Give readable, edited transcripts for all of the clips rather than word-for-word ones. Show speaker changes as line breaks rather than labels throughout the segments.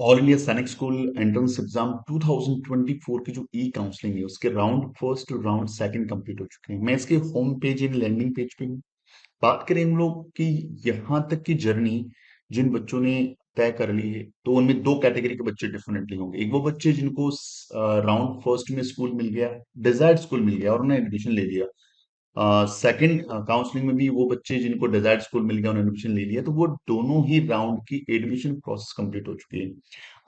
All India Sainik school entrance exam 2024 की जो e counselling है उसके राउंड फर्स्ट और राउंड सेकंड कंप्लीट हो चुके हैं। मैं इसके home page in landing page पे हूँ। बात करें हम लोग की यहाँ तक की जर्नी जिन बच्चों ने तय कर ली है, तो उनमें दो कैटेगरी के बच्चे डेफिनेटली होंगे। एक वो बच्चे जिनको राउंड फर्स्ट में स्कूल मिल गया, डिजायर्ड स्कूल मिल गया और उन्होंने एडमिशन ले लिया। सेकंड काउंसलिंग में भी वो बच्चे जिनको डिजायर्ड स्कूल मिल गया, उन्होंने एडमिशन ले लिया, तो वो दोनों ही राउंड की एडमिशन प्रोसेस कंप्लीट हो चुकी है।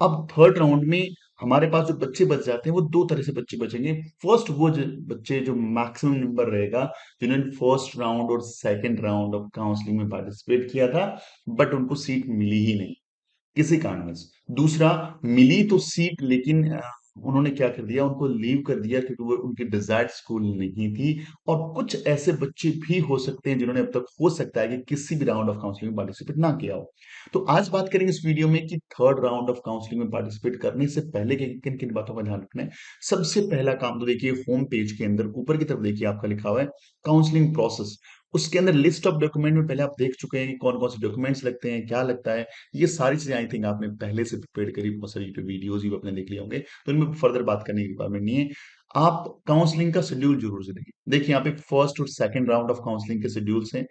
अब थर्ड राउंड में हमारे पास जो बच्चे बच जाते हैं वो दो तरह से बच्चे बचेंगे। फर्स्ट वो बच्चे जो मैक्सिमम नंबर रहेगा, जिन्होंने फर्स्ट राउंड और सेकंड राउंड ऑफ काउंसलिंग में पार्टिसिपेट किया था, बट उनको सीट मिली ही नहीं किसी कारणवश। दूसरा, मिली तो सीट, लेकिन उन्होंने क्या कर दिया, उनको लीव कर दिया क्योंकि वो उनकी डिजायर्ड स्कूल नहीं थी। और कुछ ऐसे बच्चे भी हो सकते हैं जिन्होंने अब तक हो सकता है कि किसी भी राउंड ऑफ काउंसलिंग में पार्टिसिपेट ना किया हो। तो आज बात करेंगे इस वीडियो में कि थर्ड राउंड ऑफ काउंसलिंग में पार्टिसिपेट करने से पहले किन किन बातों का ध्यान रखना है। सबसे पहला काम तो देखिए, होम पेज के अंदर ऊपर की तरफ देखिए आपका लिखा हुआ है काउंसलिंग प्रोसेस। उसके अंदर लिस्ट ऑफ डॉक्यूमेंट में पहले आप देख चुके हैं कि कौन कौन से डॉक्यूमेंट्स लगते हैं, क्या लगता है। ये सारी चीजें आई थिंक आपने पहले से प्रिपेयर करी, बहुत सारी यूट्यूब वीडियोस भी आपने देख लिए होंगे, तो इनमें फर्दर बात करने की रिक्वायरमेंट नहीं है। आप काउंसलिंग का शेड्यूल जरूर से देखिए। देखिए यहाँ पे फर्स्ट और सेकंड राउंड ऑफ काउंसलिंग के शेड्यूल्स हैं।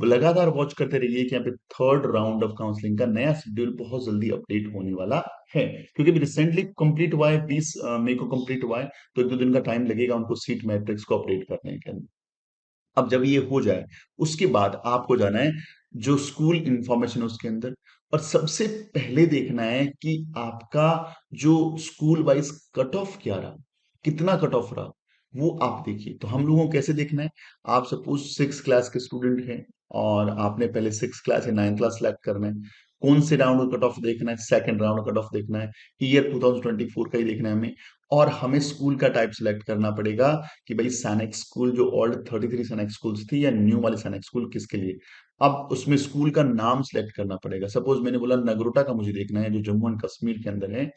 लगातार वॉच करते रहिए कि यहाँ पे थर्ड राउंड ऑफ काउंसलिंग का नया शेड्यूल बहुत जल्दी अपडेट होने वाला है, क्योंकि रिसेंटली कंप्लीट हुआ है, 20 मई को कंप्लीट हुआ है। तो एक दो दिन का टाइम लगेगा उनको सीट मैट्रिक्स को अपडेट करने के अंदर। अब जब ये हो जाए, उसके बाद आपको जाना है जो स्कूल इंफॉर्मेशन है उसके अंदर, और सबसे पहले देखना है कि आपका जो स्कूल वाइज कट ऑफ क्या रहा, कितना कट ऑफ रहा, वो आप देखिए। तो हम लोगों को कैसे देखना है, आप सपोज 6 क्लास के स्टूडेंट हैं और आपने पहले 6 क्लास या 9 क्लास सेलेक्ट करना है। कौन से राउंड का कट ऑफ देखना है, सेकंड राउंड कट ऑफ देखना है, ईयर 2024 का ही देखना है हमें। और हमें स्कूल का टाइप सेलेक्ट करना पड़ेगा कि भाई सैनिक स्कूल जो ओल्ड 33 सैनिक स्कूल्स थी या न्यू वाली सैनिक स्कूल किसके लिए। अब उसमें स्कूल का नाम सेलेक्ट करना पड़ेगा। सपोज मैंने बोला नगरोटा का मुझे देखना है, जो जम्मू एंड कश्मीर के अंदर है।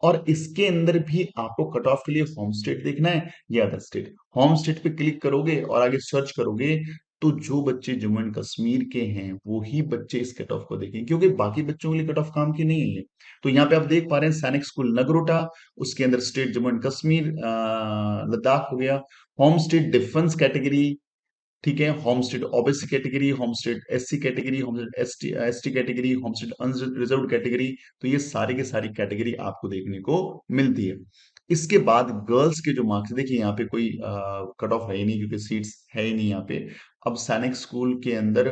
और इसके अंदर भी आपको कट ऑफ के लिए होम स्टेट देखना है या अदर स्टेट। होम स्टेट पे क्लिक करोगे और आगे सर्च करोगे, तो जो बच्चे जम्मू एंड कश्मीर के हैं वो ही बच्चे इस कट ऑफ को देखेंगे, क्योंकि बाकी बच्चों के लिए कट ऑफ काम की नहीं है ये। तो यहाँ पे आप देख पा रहे हैं सैनिक स्कूल नगरोटा, उसके अंदर स्टेट जम्मू एंड कश्मीर, लद्दाख हो गया। होम स्टेट डिफेंस कैटेगरी, ठीक है, home state OBC category, home state SC category, home state ST category, home state unreserved category. तो ये सारी के सारी कैटेगरी आपको देखने को मिलती है। इसके बाद गर्ल्स के जो मार्क्स देखिए, यहाँ पे कोई कट ऑफ है ही नहीं क्योंकि सीट्स है ही नहीं यहाँ पे। अब सैनिक स्कूल के अंदर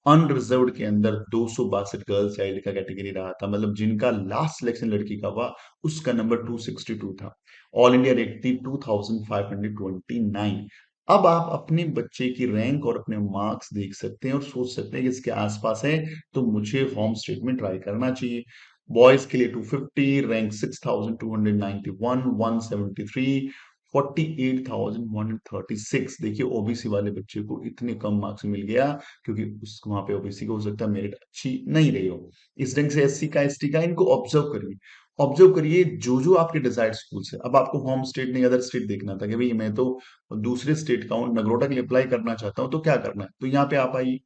अनरिजर्व्ड के अंदर 262 गर्ल्स चाइल्ड का कैटेगरी रहा था, मतलब जिनका लास्ट सिलेक्शन लड़की का हुआ उसका नंबर 262 था। ऑल इंडिया रैंक थी 2529। अब आप अपने बच्चे की रैंक और अपने मार्क्स देख सकते हैं और सोच सकते हैं कि इसके आसपास है, तो मुझे होम स्टेट में ट्राई करना चाहिए। बॉयज के लिए 250, रैंक 6291, 173, 48,136। देखिए ओबीसी वाले बच्चे को इतने कम मार्क्स मिल गया क्योंकि उस वहां पे ओबीसी को हो सकता है मेरिट अच्छी नहीं रही हो। इस ढंग से एससी का एसटी का इनको ऑब्जर्व करिए। ऑब्जर्व करिए जो जो आपके डिजायर्ड स्कूल से। अब आपको होम स्टेट नहीं अदर स्टेट देखना था कि भाई मैं तो दूसरे स्टेट का हूँ, नगरोटा के लिए अप्लाई करना चाहता हूँ, तो क्या करना है, तो यहाँ पे आप आइए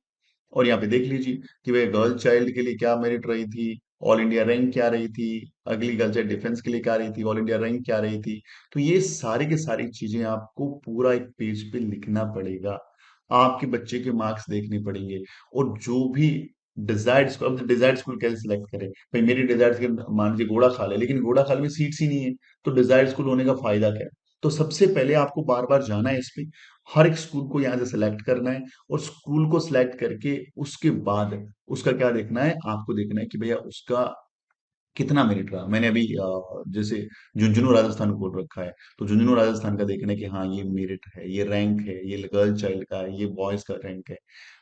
और यहाँ पे देख लीजिए कि भाई गर्ल चाइल्ड के लिए क्या मेरिट रही थी, ऑल इंडिया रैंक क्या रही थी। अगली गर्ल चाइल्ड डिफेंस के लिए क्या रही थी, ऑल इंडिया रैंक क्या रही थी। तो ये सारी की सारी चीजें आपको पूरा एक पेज पे लिखना पड़ेगा, आपके बच्चे के मार्क्स देखने पड़ेंगे। और जो भी डिजायर्ड स्कूल, अब डिजायर्ड स्कूल कैसे सिलेक्ट करें, भाई मेरी डिजायर्ड मान लीजिए घोड़ा खाल है, लेकिन घोड़ा खाल में सीट्स ही नहीं है, तो डिजायर्ड स्कूल होने का फायदा क्या है। तो सबसे पहले आपको बार बार जाना है इस पे, हर एक स्कूल को यहाँ से सिलेक्ट करना है, और स्कूल को सिलेक्ट करके उसके बाद उसका क्या देखना है, आपको देखना है कि भैया उसका कितना मेरिट रहा। मैंने अभी जैसे झुंझुनू राजस्थान कोड रखा है, तो झुंझुनू राजस्थान का देखना है कि हाँ ये मेरिट है, ये रैंक है, ये गर्ल चाइल्ड का है, ये बॉयज का रैंक है,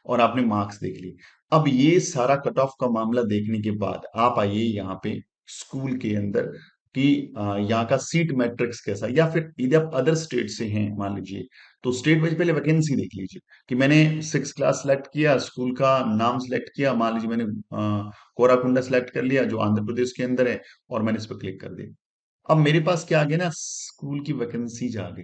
और आपने मार्क्स देख लिए। अब ये सारा कट ऑफ का मामला देखने के बाद आप आइए यहाँ पे स्कूल के अंदर कि यहाँ का सीट मैट्रिक्स कैसा है। या फिर यदि आप अदर स्टेट से हैं मान लीजिए, तो स्टेट वाइज पहले वैकेंसी देख लीजिए कि मैंने 6 क्लास सेलेक्ट किया, स्कूल का नाम सेलेक्ट किया, मान लीजिए मैंने कोराकुंडा सेलेक्ट कर लिया जो आंध्र प्रदेश के अंदर है, और मैंने इस पर क्लिक कर दिया। अब मेरे पास क्या आ गया ना, स्कूल की वैकेंसीज आ गई।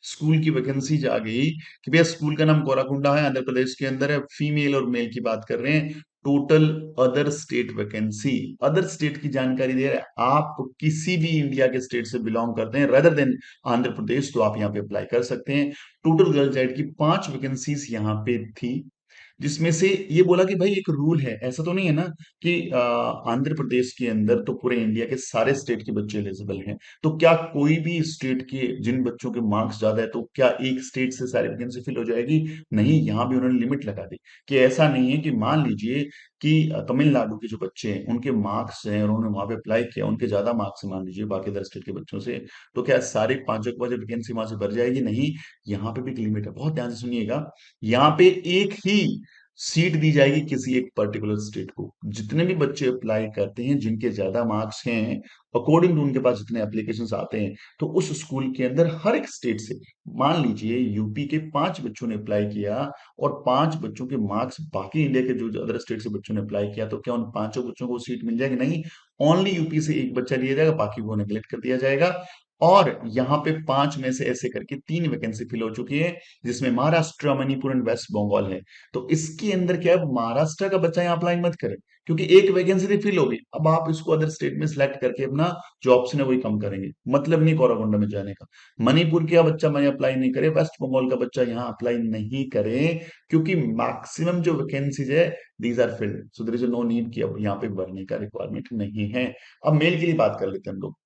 स्कूल की वैकेंसीज आ गई कि भैया स्कूल का नाम कोराकुंडा है, आंध्र प्रदेश के अंदर है, फीमेल और मेल की बात कर रहे हैं। Total other state vacancy, other state की जानकारी दे रहा है। आप किसी भी इंडिया के स्टेट से बिलोंग करते हैं रदर देन आंध्र प्रदेश, तो आप यहाँ पे अप्लाई कर सकते हैं। टोटल गर्ल्स एड की 5 वैकेंसीज यहाँ पे थी, जिसमें से ये बोला कि भाई एक रूल है, ऐसा तो नहीं है ना कि आंध्र प्रदेश के अंदर तो पूरे इंडिया के सारे स्टेट के बच्चे एलिजिबल हैं, तो क्या कोई भी स्टेट के जिन बच्चों के मार्क्स ज्यादा है तो क्या एक स्टेट से सारी वैकेंसी फिल हो जाएगी? नहीं, यहाँ भी उन्होंने लिमिट लगा दी कि ऐसा नहीं है कि मान लीजिए कि तमिलनाडु के जो बच्चे हैं उनके मार्क्स हैं और उन्होंने वहां पे अप्लाई किया, उनके ज्यादा मार्क्स हैं मान लीजिए बाकी अदर स्टेट के बच्चों से, तो क्या सारे पांचों के पांचों वैकेंसी वहां से भर जाएगी? नहीं, यहाँ पे भी एक लिमिट है, बहुत ध्यान से सुनिएगा। यहाँ पे एक ही सीट दी जाएगी किसी एक पर्टिकुलर स्टेट को। जितने भी बच्चे अप्लाई करते हैं जिनके ज्यादा मार्क्स हैं, अकॉर्डिंग टू उनके पास जितने एप्लीकेशंस आते हैं, तो उस स्कूल के अंदर हर एक स्टेट से, मान लीजिए यूपी के 5 बच्चों ने अप्लाई किया और 5 बच्चों के मार्क्स बाकी इंडिया के जो अदर स्टेट से बच्चों ने अप्लाई किया, तो क्या उन पांचों बच्चों को सीट मिल जाएगी? नहीं, ओनली यूपी से एक बच्चा लिया जाएगा, बाकी को नेग्लेक्ट कर दिया जाएगा। और यहाँ पे 5 में से ऐसे करके 3 वैकेंसी फिल हो चुकी है, जिसमें महाराष्ट्र, मणिपुर एंड वेस्ट बंगाल है। तो इसके अंदर क्या है, महाराष्ट्र का बच्चा यहाँ अप्लाई मत करे, क्योंकि एक वैकेंसी तो फिल होगी, अब आप इसको अदर स्टेट में सिलेक्ट करके अपना जो ऑप्शन है वही कम करेंगे, मतलब नहीं कोराकोंडा में जाने का। मणिपुर का बच्चा मैं अप्लाई नहीं करे, वेस्ट बंगाल का बच्चा यहाँ अप्लाई नहीं करे, क्योंकि मैक्सिमम जो वैकेंसीज है these are filled, so there is no need कि अब यहाँ पे भरने का रिक्वायरमेंट नहीं है। अब मेल के लिए बात कर लेते हैं हम लोग।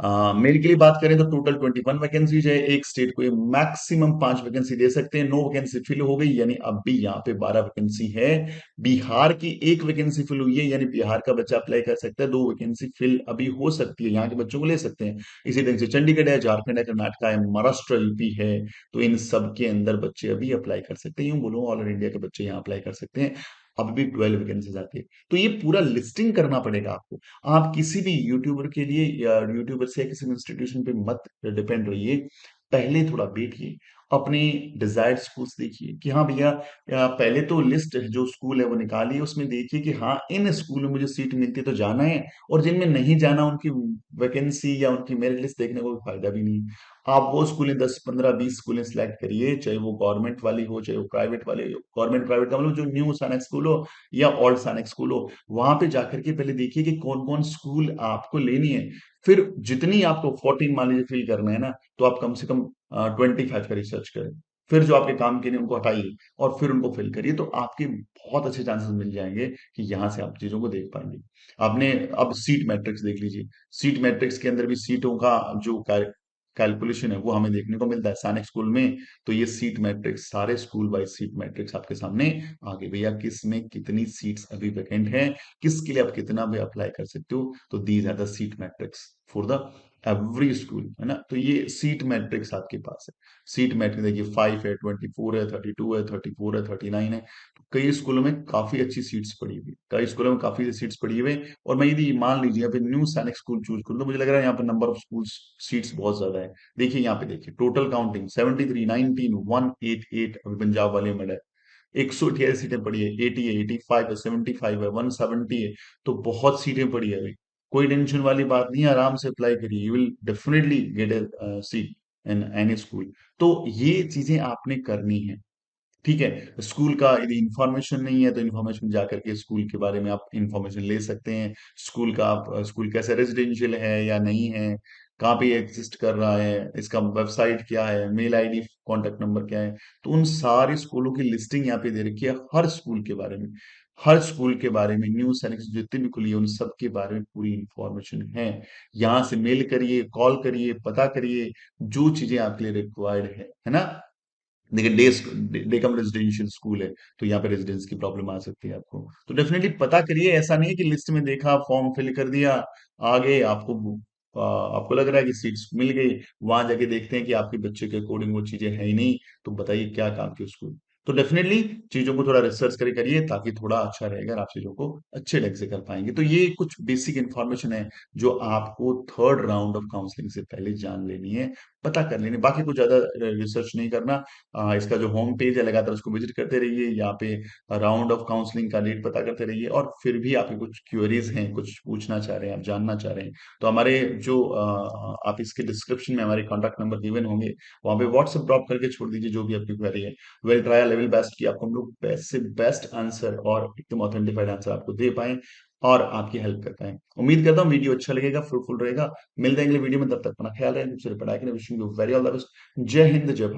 मेल के लिए बात करें तो टोटल 21 वैकेंसीज है, एक स्टेट को ये मैक्सिमम 5 वैकेंसी दे सकते हैं। 9 वैकेंसी फिल हो गई, यानी अब भी यहाँ पे 12 वैकेंसी है। बिहार की एक वैकेंसी फिल हुई है, यानी बिहार का बच्चा अप्लाई कर सकता है। 2 वैकेंसी फिल अभी हो सकती है, यहाँ के बच्चों को ले सकते हैं। इसी ढंग से चंडीगढ़ है, झारखंड है, कर्नाटक है, महाराष्ट्र, यूपी है, तो इन सब के अंदर बच्चे अभी अप्लाई कर सकते हैं। यूं बोलो ऑल ओवर इंडिया के बच्चे यहाँ अप्लाई कर सकते हैं। अब भी 12 वैकेंसीज आती है, तो ये पूरा लिस्टिंग करना पड़ेगा आपको। आप किसी भी यूट्यूबर के लिए या यूट्यूबर से या किसी इंस्टीट्यूशन पे मत डिपेंड रहिए। पहले थोड़ा बैठिए, अपने डिजायर्ड स्कूल्स देखिए कि हाँ भैया, पहले तो लिस्ट जो स्कूल है वो निकालिए, उसमें देखिए कि हाँ इन स्कूल में मुझे सीट मिलती है तो जाना है, और जिनमें नहीं जाना उनकी वैकेंसी या उनकी मेरिट लिस्ट देखने को कोई फायदा भी नहीं। आप वो स्कूलें 10 15 20 स्कूलें सिलेक्ट करिए, चाहे वो गवर्नमेंट वाली हो चाहे वो प्राइवेट वाली हो। गवर्नमेंट प्राइवेट का मतलब जो न्यू सैनिक स्कूल हो या ओल्ड सैनिक स्कूल हो, वहां पे जाकर के पहले देखिए कि कौन कौन स्कूल आपको लेनी है। फिर जितनी आपको 14 मान लीजिए फिल करना है ना, तो आप कम से कम 25 का रिसर्च करें। फिर जो आपके काम के लिए उनको हटाइए और फिर उनको फिल करिए, तो आपके बहुत अच्छे चांसेस मिल जाएंगे कि यहाँ से आप चीजों को देख पाएंगे। आपने अब सीट मैट्रिक्स देख लीजिए। सीट मैट्रिक्स के अंदर भी सीटों का जो कैलकुलेशन है वो हमें देखने को मिलता है सैनिक स्कूल में। तो ये सीट मैट्रिक्स, सारे स्कूल वाइज सीट मैट्रिक्स आपके सामने आगे, भैया किस में कितनी सीट्स अभी वैकेंट हैं, किसके लिए आप कितना भी अप्लाई कर सकते हो, तो these are the seat matrix for the every school, है ना। तो ये सीट मैट्रिक्स आपके पास है। सीट मैट्रिक्स देखिए 5 है, 24 है, 32 है, 34 है, 39 है। तो कई स्कूलों में काफी अच्छी सीट्स पड़ी हुई, कई स्कूलों में काफी सीट्स पड़ी हुई। और मैं यदि मान लीजिए यहाँ पे न्यू सैनिक स्कूल चूज करूँ, तो मुझे लग रहा है यहाँ पे नंबर ऑफ स्कूल सीट्स बहुत ज्यादा है। देखिए यहाँ पे देखिए टोटल काउंटिंग 73, 19, 188 अभी पंजाब वाले में है। 188 सीटें पड़ी है, 80 है, 85 है, 75 है, 170 है। तो बहुत सीटें पड़ी है अभी। कोई टेंशन वाली बात नहीं है, आराम से अप्लाई करिए, you will definitely get A seat in any school. तो ये चीजें आपने करनी है, ठीक है। स्कूल का यदि इंफॉर्मेशन नहीं है तो इंफॉर्मेशन जाकर के स्कूल के बारे में आप इंफॉर्मेशन ले सकते हैं। स्कूल का आप स्कूल कैसे रेजिडेंशियल है या नहीं है, कहाँ पे एग्जिस्ट कर रहा है, इसका वेबसाइट क्या है, मेल आईडी, कॉन्टेक्ट नंबर क्या है। तो उन सारे स्कूलों की लिस्टिंग यहाँ पे दे रखी है, हर स्कूल के बारे में। हर स्कूल के बारे में न्यू सेलेक्शन जितनी भी खुली है उन सब के बारे में पूरी इंफॉर्मेशन है। यहाँ से मेल करिए, कॉल करिए, पता करिए, जो चीजें आपके लिए रिक्वायर्ड है ना। देखिए डेकम रेजिडेंशियल स्कूल है, तो यहाँ पे रेजिडेंस की प्रॉब्लम आ सकती है आपको, तो डेफिनेटली पता करिए। ऐसा नहीं है कि लिस्ट में देखा फॉर्म फिल कर दिया, आगे आपको लग रहा है कि सीट्स मिल गई, वहां जाके देखते हैं कि आपके बच्चे के अकॉर्डिंग वो चीजें है ही नहीं, तो बताइए क्या काम की स्कूल। तो डेफिनेटली चीजों को थोड़ा रिसर्च करके करिए, ताकि थोड़ा अच्छा रहेगा और आप चीजों को अच्छे ढंग से कर पाएंगे। तो ये कुछ बेसिक इंफॉर्मेशन है जो आपको थर्ड राउंड ऑफ काउंसलिंग से पहले जान लेनी है। पता कर लेना, बाकी कुछ ज़्यादा रिसर्च नहीं करना। इसका जो होम पेज है लगातार उसको विज़िट करते रहिए, यहाँ पे राउंड ऑफ काउंसलिंग का डेट पता करते रहिए और फिर भी आपके कुछ क्वेरीज़ हैं, कुछ पूछना चाह रहे हैं, आप जानना चाह रहे हैं, तो हमारे जो आप इसके डिस्क्रिप्शन में हमारे कॉन्टैक्ट नंबर गिवन होंगे, वहाँ पे व्हाट्सएप ड्रॉप करके छोड़ दीजिए जो भी आपकी क्वेरी है। Will try our level best कि आपको हम लोग बेस्ट से बेस्ट आंसर और एकदम ऑथेंटिफाइड आंसर आपको दे पाएँ और आपकी हेल्प कर पाएँ। उम्मीद करता हूँ वीडियो अच्छा लगेगा, फ्रूटफुल रहेगा। मिलते हैं अगले वीडियो में, तब तक अपना ख्याल रखें, दूसरे पढ़ाई के लिए wishing you very all the best. जय हिंद, जय भारत।